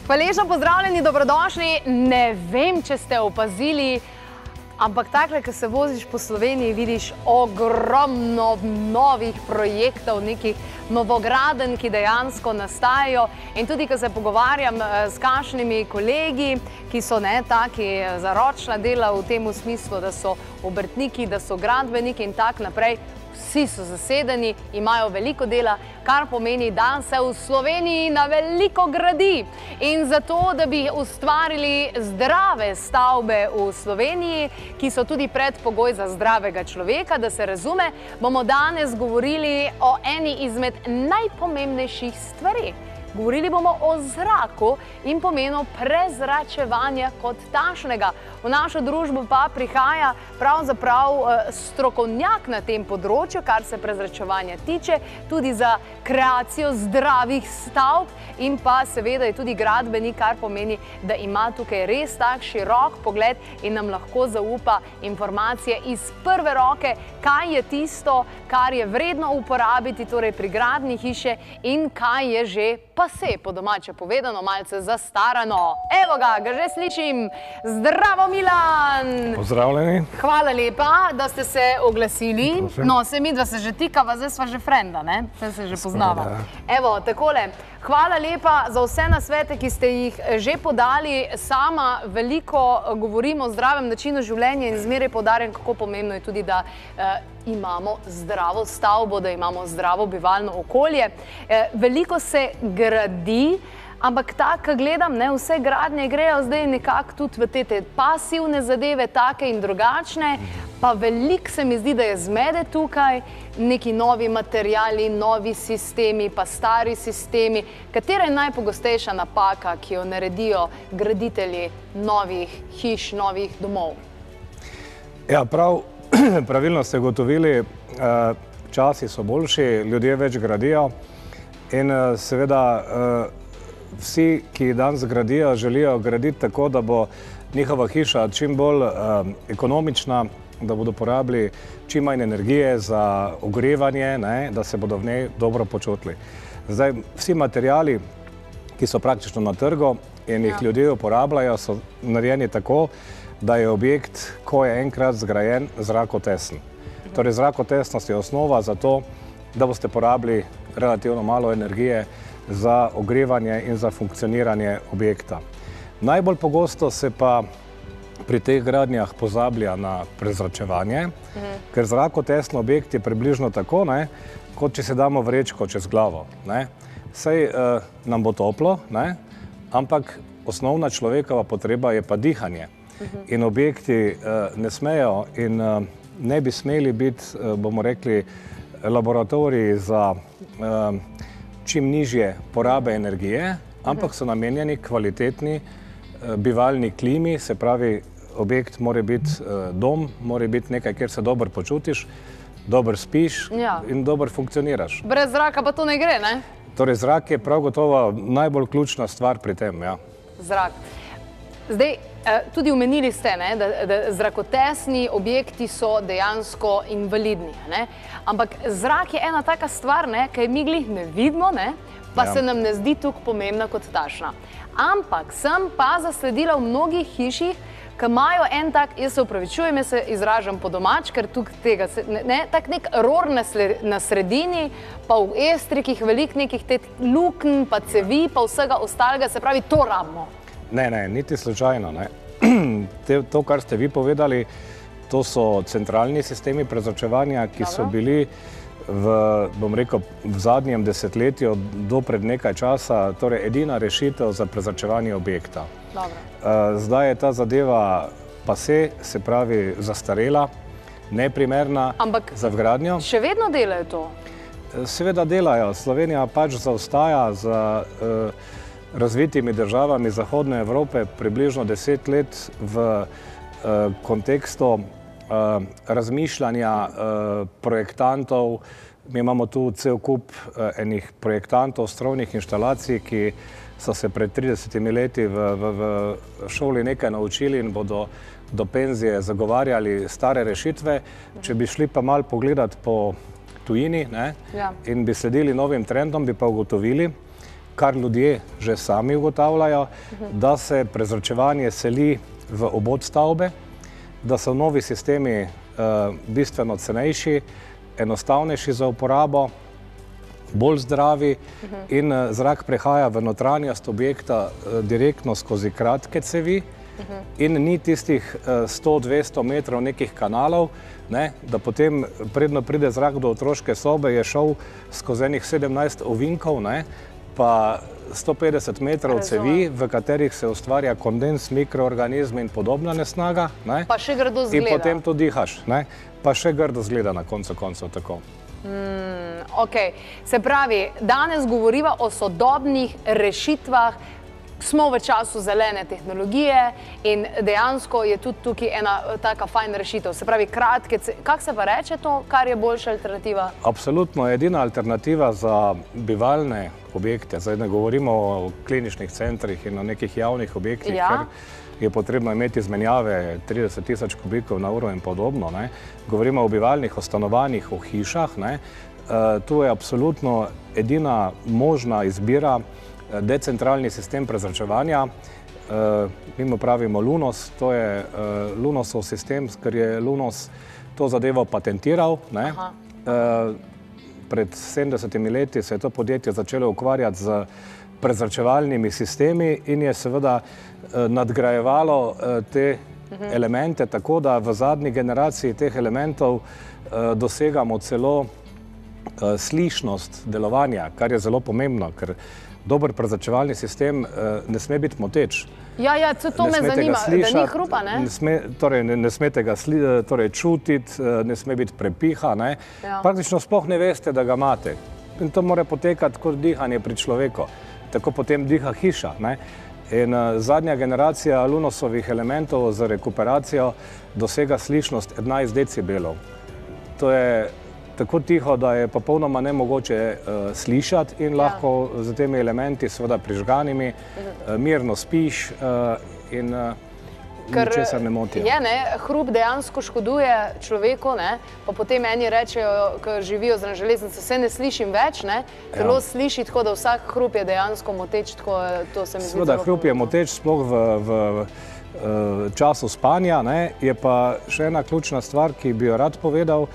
Hvaležno pozdravljeni, dobrodošli. Ne vem, če ste opazili, ampak takle, ko se voziš po Sloveniji, vidiš ogromno novih projektov, nekih novogradenj, ki dejansko nastajajo. In tudi, ko se pogovarjam s kakšnimi kolegi, ki so taki zaročna dela v tem smislu, da so obrtniki, da so gradbeniki in tak naprej, vsi so zasedeni, imajo veliko dela, kar pomeni, da se v Sloveniji na veliko gradi. In zato, da bi ustvarili zdrave stavbe v Sloveniji, ki so tudi predpogoj za zdravega človeka, da se razume, bomo danes govorili o eni izmed najpomembnejših stvari. Govorili bomo o zraku in pomenu prezračevanja kot takšnega. V našo družbo pa prihaja pravzaprav strokovnjak na tem področju, kar se prezračevanja tiče, tudi za kreacijo zdravih stavb in pa seveda je tudi gradbenik, kar pomeni, da ima tukaj res tak širok pogled in nam lahko zaupa informacije iz prve roke, kaj je tisto, kar je vredno uporabiti, torej pri gradnji hiše in kaj je že pase, po domače povedano, malce zastarano. Evo ga že slišim. Zdravo, Milan! Pozdravljeni. Hvala lepa, da ste se oglasili. No, se mi, da se že tikava, zdaj sva že frenda, ne? Zdaj se že poznava. Evo, takole. Hvala lepa za vse nasvete, ki ste jih že podali. Sama veliko govorim o zdravem načinu življenja in zmeraj poudarjam, kako pomembno je tudi, da imamo zdravo stavbo, da imamo zdravo bivalno okolje. Veliko se gradi, ampak tako gledam, vse gradnje grejo zdaj nekako tudi v te pasivne zadeve, take in drugačne, pa veliko se mi zdi, da je zmede tukaj, neki novi materiali, novi sistemi, pa stari sistemi. Katera je najpogostejša napaka, ki jo naredijo graditelji novih hiš, novih domov? Ja, pravilno ste ugotovili, časi so boljši, ljudje več gradijo in seveda vsi, ki danes gradijo, želijo graditi tako, da bo njihova hiša čim bolj ekonomična, da bodo porabili čim manj energije za ogrevanje, da se bodo v njej dobro počutili. Zdaj, vsi materiali, ki so praktično na trgu in jih ljudje uporabljajo, so narejeni tako, da je objekt, ko je enkrat zgrajen, zrakotesen. Torej, zrakotesnost je osnova za to, da boste porabili relativno malo energije za ogrevanje in za funkcioniranje objekta. Najbolj pogosto se pa pri teh gradnjah pozablja na prezračevanje, ker zrakotesen objekt je približno tako, kot če se damo vrečko čez glavo. Saj nam bo toplo, ampak osnovna človekova potreba je pa dihanje. In objekti ne smejo in ne bi smeli biti, bomo rekli, laboratoriji za čim nižje porabe energije, ampak so namenjeni kvalitetni bivalni klimi, se pravi, objekt mora biti dom, mora biti nekaj, kjer se dobro počutiš, dobro spiš in dobro funkcioniraš. Brez zraka pa to ne gre, ne? Torej, zrak je prav gotovo najbolj ključna stvar pri tem, ja. Zrak. Zdaj, tudi omenili ste, da zrakotesni objekti so dejansko invalidni, ampak zrak je ena taka stvar, kaj mi glih ne vidimo, pa se nam ne zdi tukaj pomembna kot takšna. Ampak sem pa zasledila v mnogih hiših, ki imajo en tak, jaz se upravičujem, jaz se izražam po domač, ker tukaj tega, tak nek ror na sredini, pa v estrikih veliko nekih te lukn, pa cevi, pa vsega ostalega, se pravi, to rabimo. Ne, niti slučajno. To, kar ste vi povedali, to so centralni sistemi prezračevanja, ki so bili v zadnjem desetletju do pred nekaj časa torej edina rešitev za prezračevanje objekta. Zdaj je ta zadeva pase, se pravi zastarela, neprimerna za vgradnjo. Ampak še vedno delajo to? Seveda delajo. Slovenija pač zaostaja za razvitimi državami Zahodne Evrope približno 10 let v kontekstu razmišljanja projektantov. Mi imamo tu cel kup enih projektantov, strojnih inštalacij, ki so se pred 30 leti v šoli nekaj naučili in bodo do penzije zagovarjali stare rešitve. Če bi šli pa malo pogledati po tujini in bi sledili novim trendom, bi pa ugotovili, kar ljudje že sami ugotavljajo, da se prezračevanje seli v obod stavbe, da so novi sistemi bistveno cenejši, enostavnejši za uporabo, bolj zdravi in zrak prehaja v notranjost objekta direktno skozi kratke cevi in ni tistih 100-200 metrov nekih kanalov, da potem predno pride zrak do otroške sobe, je šel skozi enih 17 ovinkov, pa 150 metrov cevi, v katerih se ustvarja kondens, mikroorganizmi in podobna nesnaga. Pa še grdo zgleda. In potem to dihaš, pa še grdo zgleda na koncu koncev tako. Ok, se pravi, danes govoriva o sodobnih rešitvah, smo v času zelene tehnologije in dejansko je tudi tukaj ena taka fajn rešitev. Se pravi, kratke, kako se pa reče to, kar je boljša alternativa? Absolutno, edina alternativa za bivalne objekte, zdaj ne govorimo o kliničnih centrih in o nekih javnih objektih, ker je potrebno imeti izmenjave 30 tisoč kubikov na uro in podobno. Govorimo o bivalnih, o stanovanjih, o hišah. Tu je absolutno edina možna izbira decentralni sistem prezračevanja. Mi mu pravimo Lunos, to je Lunosov sistem, ker je Lunos to zadevo patentiral. Pred 70 leti se je to podjetje začelo ukvarjati z prezračevalnimi sistemi in je seveda nadgrajevalo te elemente, tako da v zadnji generaciji teh elementov dosegamo celo slišnost delovanja, kar je zelo pomembno, ker dober prezračevalni sistem ne sme biti moteč. Ja, to me zanima, da ni hrupa, ne? Ne smete ga čutiti, ne sme biti prepiha, praktično sploh ne veste, da ga imate. In to mora potekati kot dihanje pri človeku. Tako potem diha hiša. In zadnja generacija Lunosovih elementov z rekuperacijo dosega slišnost 11 decibelov. To je tako tiho, da je popolnoma nemogoče slišati in lahko z temi elementi seveda prižganimi, mirno spiš in ničesar ne motijo. Hrup dejansko škoduje človeku, pa potem eni rečejo, ko živijo zraven železnice, se ne slišim več, telo sliši, tako da vsak hrup je dejansko moteč, tako to se mi zdi zelo pomembno. Seveda, hrup je moteč sploh v času spanja, je pa še ena ključna stvar, ki bi jo rad povedal.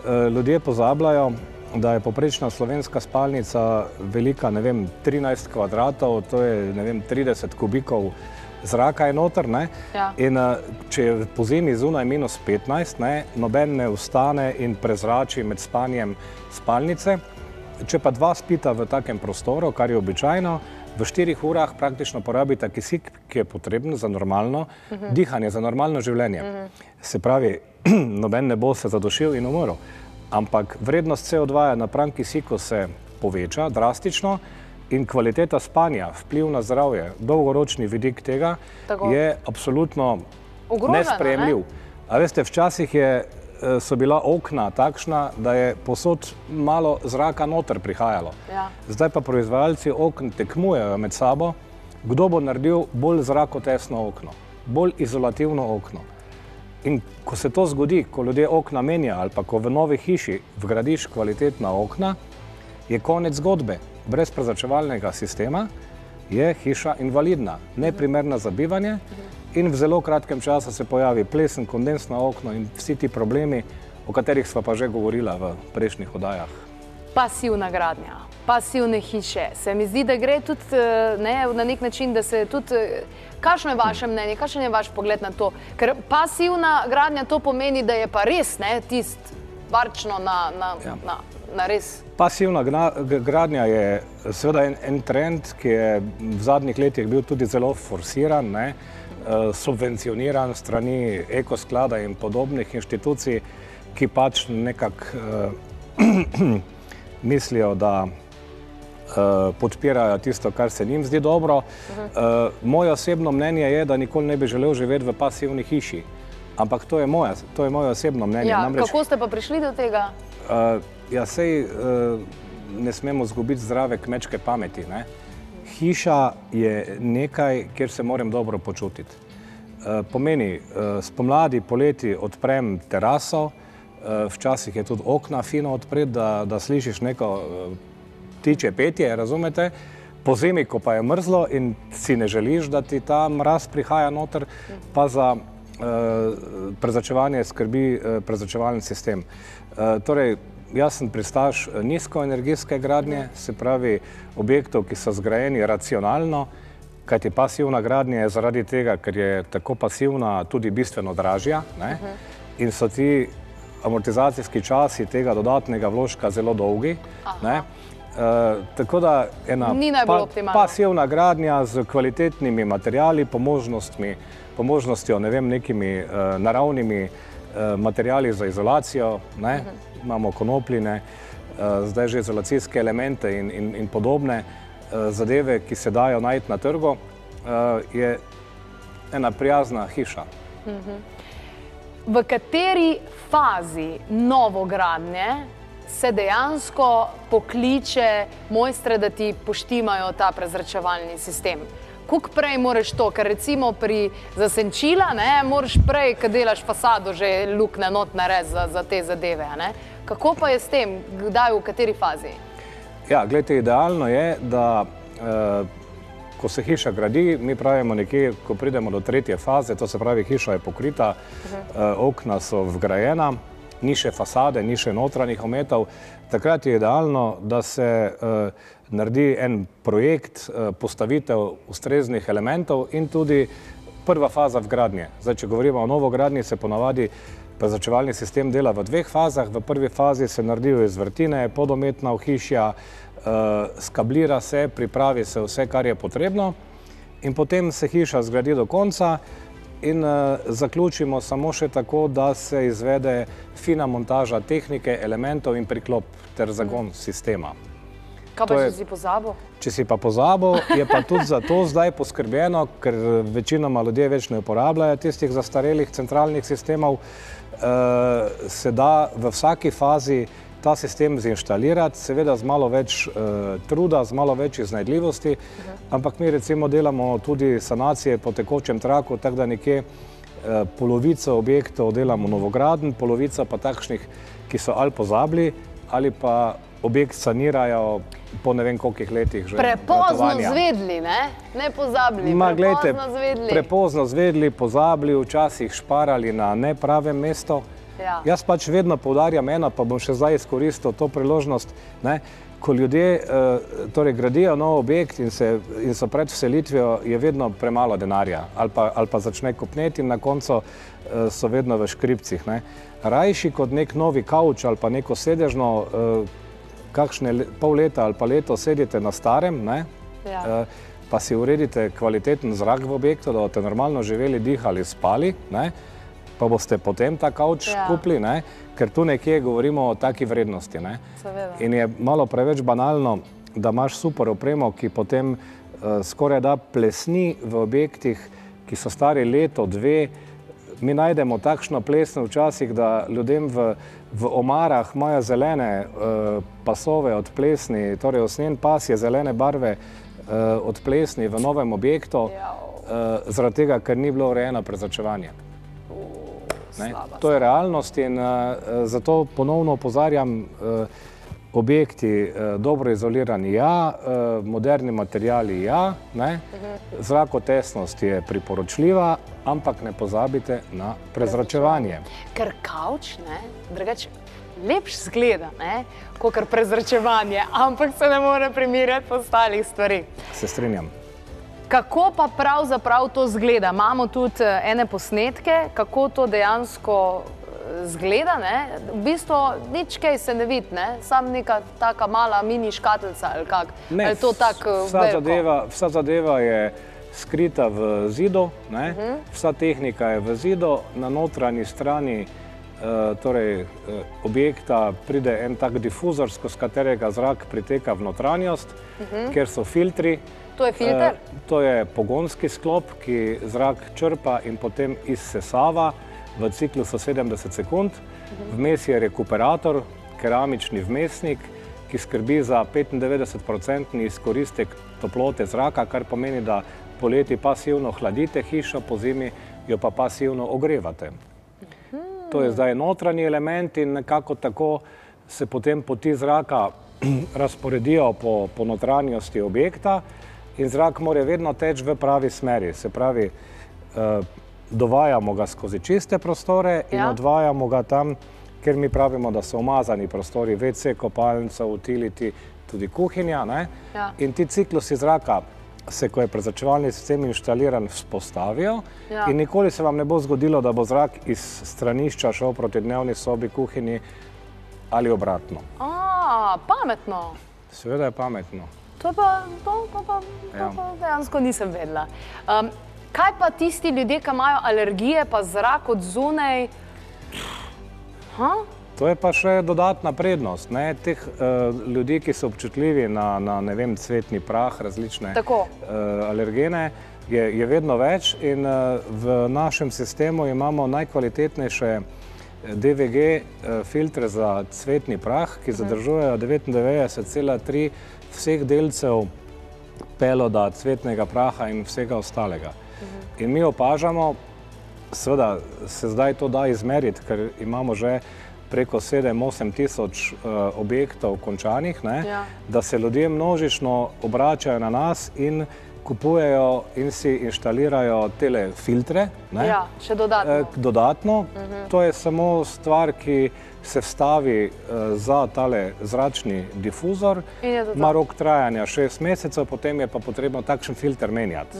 Ljudje pozabljajo, da je povprečna slovenska spalnica velika, 13 kvadratov, to je 30 kubikov zraka je noter, in če je po zimi zunaj -15, noben ne vstane in prezrači med spanjem spalnice. Če pa dva spita v takem prostoru, kar je običajno, v 4 urah praktično porabita kisik, ki je potreben za normalno dihanje, za normalno življenje. Se pravi, noben ne bo se zadušil in umrl, ampak vrednost CO2 napram kisiku se poveča drastično in kvaliteta spanja, vpliv na zdravje, dolgoročni vidik tega je absolutno nesprejemljiv. A veste, včasih so bila okna takšna, da je povsod malo zraka noter prihajalo. Zdaj pa proizvajalci okn tekmujejo med sabo, kdo bo naredil bolj zrakotesno okno, bolj izolativno okno. In ko se to zgodi, ko ljudje okna menjajo ali pa ko v novi hiši vgradiš kvalitetna okna, je konec zgodbe. Brez prezračevalnega sistema je hiša invalidna, neprimerna za bivanje in v zelo kratkem času se pojavi plesen, kondens na okno in vsi ti problemi, o katerih sva pa že govorila v prejšnjih oddajah. Pasivna gradnja, pasivne hiše. Se mi zdi, da gre tudi na nek način, da se tudi... Kakšno je vaše mnenje, kakšen je vaš pogled na to? Ker pasivna gradnja to pomeni, da je pa res tist varčno na res. Pasivna gradnja je seveda en trend, ki je v zadnjih letih bil tudi zelo forsiran, subvencioniran strani Ekosklada in podobnih inštitucij, ki pač nekako mislijo, da podpirajo tisto, kar se njim zdi dobro. Moje osebno mnenje je, da nikoli ne bi želel živeti v pasivni hiši. Ampak to je moje osebno mnenje. Kako ste pa prišli do tega? Sej ne smemo zgubiti zdrave kmečke pameti. Hiša je nekaj, kjer se moram dobro počutiti. Pomeni, spomladi, poleti odprem teraso, včasih je tudi okna fino odpret, da slišiš neko ptičje petje, razumete? Po zimi, ko pa je mrzlo in si ne želiš, da ti ta mraz prihaja noter, pa za prezračevanje skrbi prezračevalni sistem. Torej, jaz sem pristaš nizkoenergijske gradnje, se pravi objektov, ki so zgrajeni racionalno, kajti pasivna gradnja je zaradi tega, ker je tako pasivna tudi bistveno dražja, ne? In so ti amortizacijski časi tega dodatnega vložka zelo dolgi. Ne? Tako da ena pasivna gradnja z kvalitetnimi materiali, po možnostjo, ne vem, nekimi naravnimi materiali za izolacijo, ne? Imamo konopline, zdaj že izolacijske elemente in podobne zadeve, ki se dajo najti na trgu, je ena prijazna hiša. V kateri fazi novogradnje se dejansko pokliče mojstre, da ti poštimajo ta prezračevalni sistem? Koliko prej moraš to, ker recimo pri zasenčila, moraš prej, ko delaš fasado, že luknje not narediti za te zadeve, ne? Kako pa je s tem, kdaj, v kateri fazi? Ja, gledajte, idealno je, da ko se hiša gradi, mi pravimo nekje, ko pridemo do tretje faze, to se pravi, hiša je pokrita, okna so vgrajena, ni še fasade, ni še notranjih ometov, takrat je idealno, da se naredi en projekt, postavitev ustreznih elementov in tudi prva faza vgradnje. Zdaj, če govorimo o novogradnji, se ponavadi prezračevalni sistem dela v dveh fazah. V prvi fazi se naredijo izvrtine, podometna ohišja, skablira se, pripravi se vse, kar je potrebno in potem se hiša zgradi do konca in zaključimo samo še tako, da se izvede fina montaža tehnike, elementov in priklop ter zagon sistema. Kaj pa, če si pozabil? Če si pa pozabil, je pa tudi za to zdaj poskrbljeno, ker večinoma ljudje več ne uporabljajo tistih zastarelih centralnih sistemov, se da v vsaki fazi ta sistem zinštalirati, seveda z malo več truda, z malo več iznajdljivosti, ampak mi recimo delamo tudi sanacije po tekočem traku, tako da nekje polovico objektov delamo novograden, polovica pa takšnih, ki so ali pozabili, ali pa objekt sanirajo po ne vem kolikih letih že. Prepozno zvedli, ne? Ne pozabili, prepozno zvedli. Prepozno zvedli, pozabili, včasih šparali na nepravem mestu. Jaz pač vedno poudarjam eno, pa bom še zdaj izkoristil to priložnost, ko ljudje gradijo nov objekt in so pred vselitvijo, je vedno premalo denarja ali pa začne kopneti in na koncu so vedno v škripcih. Rajši kot nek novi kavč ali pa neko sedežno, kakšne pol leta ali pa leto sedite na starem, pa si uredite kvaliteten zrak v objektu, da boste normalno živeli, dihali, spali, pa boste potem ta kavč kupili, ker tu nekje govorimo o taki vrednosti. In je malo preveč banalno, da imaš super opremo, ki potem skoraj da plesni v objektih, ki so stari leto, dve. Mi najdemo takšno plesno včasih, da ljudem v omarah imajo zelene pasove od plesni, torej osnjen pas je zelene barve od plesni v novem objektu, zaradi tega, ker ni bilo urejeno prezračevanje. To je realnost in zato ponovno opozarjam, objekti dobro izolirani, moderni materiali, zrakotesnost je priporočljiva, ampak ne pozabite na prezračevanje. Ker kavč, drugače, lepš zgleda, kakor prezračevanje, ampak se ne more primerjati po ostalih stvari. Se strinjam. Kako pa pravzaprav to zgleda? Imamo tudi ene posnetke, kako to dejansko zgleda, v bistvu nič kaj se ne vidi, samo neka taka mala mini škatlica ali kak, ali to tako veliko? Vsa zadeva je skrita v zidu, vsa tehnika je v zidu, na notranji strani objekta pride en tak difuzor, skozi katerega zrak priteka v notranjost, kjer so filtri. To je filter? To je pogonski sklop, ki zrak črpa in potem izsesava v ciklusu 70 sekund. Vmes je rekuperator, keramični vmesnik, ki skrbi za 95% izkoristek toplote zraka, kar pomeni, da poleti pasivno hladite hišo, po zimi jo pa pasivno ogrevate. To je zdaj notranji element in nekako tako se potem poti zraka razporedijo po notranjosti objekta in zrak mora vedno teči v pravi smeri. Se pravi, dovajamo ga skozi čiste prostore in odvajamo ga tam, ker mi pravimo, da so umazani prostori, WC, kopalnica, utility, tudi kuhinja. In ti ciklusi zraka se, ko je prezračevalni sistem inštaliran, vzpostavijo in nikoli se vam ne bo zgodilo, da bo zrak iz stranišča šel proti dnevni sobi, kuhinji ali obratno. Pametno. Seveda je pametno. To pa dejansko nisem vedela. Kaj pa tisti ljudje, ki imajo alergije, pa zrak od zunaj? To je pa še dodatna prednost. Teh ljudi, ki so občutljivi na, ne vem, cvetni prah, različne alergene, je vedno več in v našem sistemu imamo najkvalitetnejše DVG filtre za cvetni prah, ki zadržujejo 99,3 vseh delcev peloda, cvetnega praha in vsega ostalega. In mi opažamo, seveda se zdaj to da izmeriti, ker imamo že preko 7-8 tisoč objektov končanih, da se ljudje množično obračajo na nas in kupujejo in si inštalirajo tele filtre. Še dodatno. Dodatno. To je samo stvar, ki se vstavi za tale zračni difuzor. Ima rok trajanja 6 mesecev, potem je pa potrebno takšen filter menjati.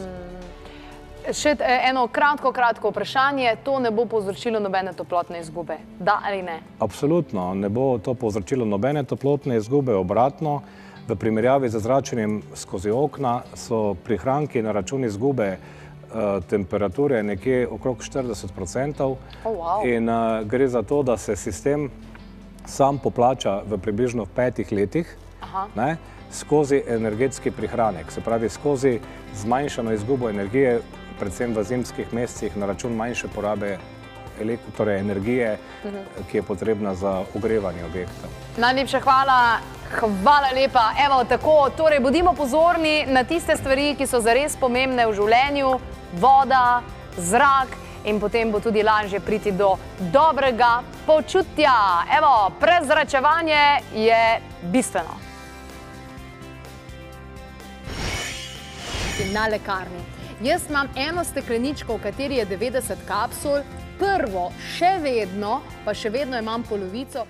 Še eno kratko vprašanje. To ne bo povzročilo nobene toplotne izgube? Da ali ne? Absolutno. Ne bo to povzročilo nobene toplotne izgube, obratno. V primerjavi z zračenjem skozi okna so prihranki na račun izgube temperature nekje okrog 40%. In gre za to, da se sistem sam poplača v približno 5 letih skozi energetski prihranek. Se pravi, skozi zmanjšano izgubo energije, predvsem v zimskih mesecih, na račun manjše porabe energije, ki je potrebna za ogrevanje objekta. Najlepša hvala. Hvala lepa. Evo, tako, torej bodimo pozorni na tiste stvari, ki so zares pomembne v življenju, voda, zrak in potem bo tudi lažje priti do dobrega počutja. Evo, prezračevanje je bistveno. Na lekarni. Jaz imam eno stekleničko, v kateri je 90 kapsul, prvo še vedno, pa še vedno imam polovico.